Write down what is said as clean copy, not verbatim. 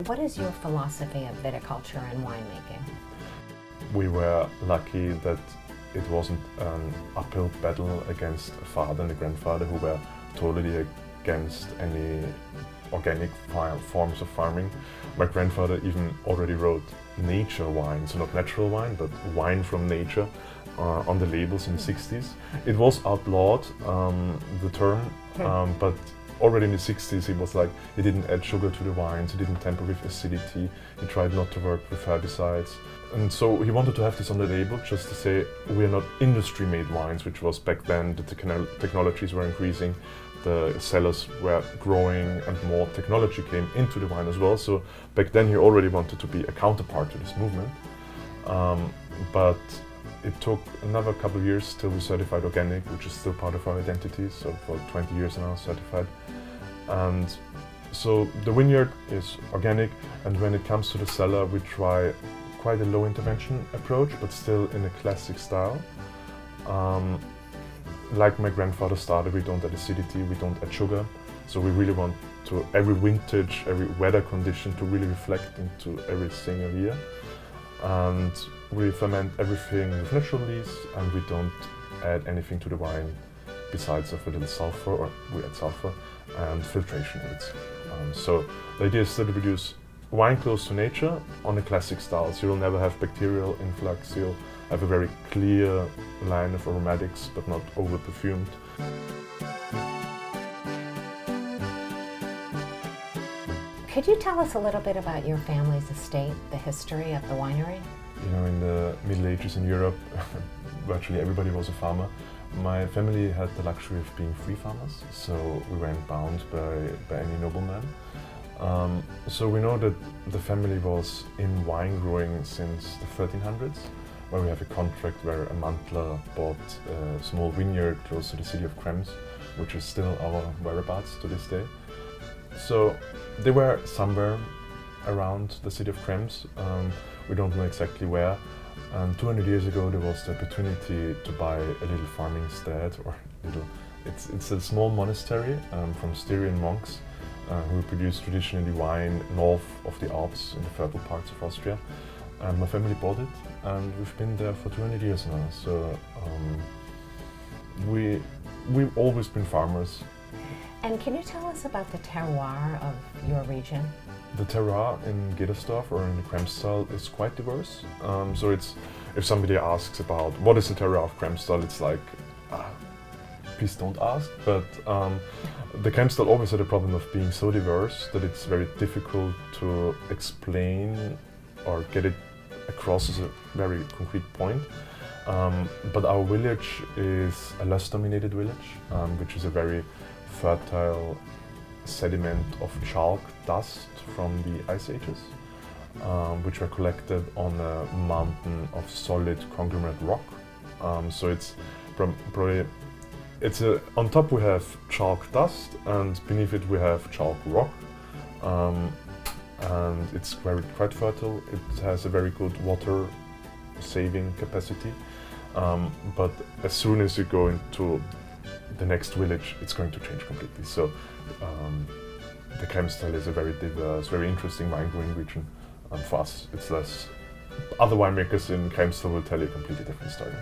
What is your philosophy of viticulture and winemaking? We were lucky that it wasn't an uphill battle against a father and a grandfather who were totally against any organic forms of farming. My grandfather even already wrote nature wine, so not natural wine, but wine from nature on the labels in the 60s. It was outlawed, the term, but already in the 60s he was like, he didn't add sugar to the wines, he didn't tamper with acidity, he tried not to work with herbicides. And so he wanted to have this on the label just to say, we are not industry-made wines, which was back then, the technologies were increasing, the cellars were growing and more technology came into the wine as well. So back then he already wanted to be a counterpart to this movement. But it took another couple of years till we certified organic, which is still part of our identity, so for 20 years now certified. And so the vineyard is organic, and when it comes to the cellar, we try quite a low intervention approach, but still in a classic style. Like my grandfather started, we don't add acidity, we don't add sugar. So we really want to, every vintage, every weather condition to really reflect into every single year. And we ferment everything with natural yeast, and we don't add anything to the wine besides of a little sulfur, or we add sulfur, and filtration rates. So the idea is still to produce wine close to nature on a classic style. So you'll never have bacterial influx, you'll have a very clear line of aromatics, but not over-perfumed. Could you tell us a little bit about your family's estate, the history of the winery? You know, in the Middle Ages in Europe, virtually everybody was a farmer. My family had the luxury of being free farmers, so we weren't bound by any nobleman. So we know that the family was in wine growing since the 1300s, where we have a contract where a Mantler bought a small vineyard close to the city of Krems, which is still our whereabouts to this day. So they were somewhere around the city of Krems. We don't know exactly where. And 200 years ago there was the opportunity to buy a little farming stead, or it's a small monastery from Styrian monks who produce traditionally wine north of the Alps in the fertile parts of Austria. And my family bought it, and we've been there for 200 years now. So we've always been farmers. And can you tell us about the terroir of your region? The terroir in Gedersdorf or in the Kremstal is quite diverse. So it's, if somebody asks about what is the terroir of Kremstal, it's like, please don't ask. But the Kremstal always had a problem of being so diverse that it's very difficult to explain or get it across as a very concrete point. But our village is a less dominated village, which is a very fertile sediment of chalk dust from the ice ages, which were collected on a mountain of solid conglomerate rock. So it's probably, on top we have chalk dust, and beneath it we have chalk rock. And it's quite fertile. It has a very good water saving capacity. But as soon as you go into the next village, it's going to change completely. So the Kremstal is a very diverse, very interesting wine growing region. For us, it's less. Other winemakers in Kremstal will tell you a completely different story.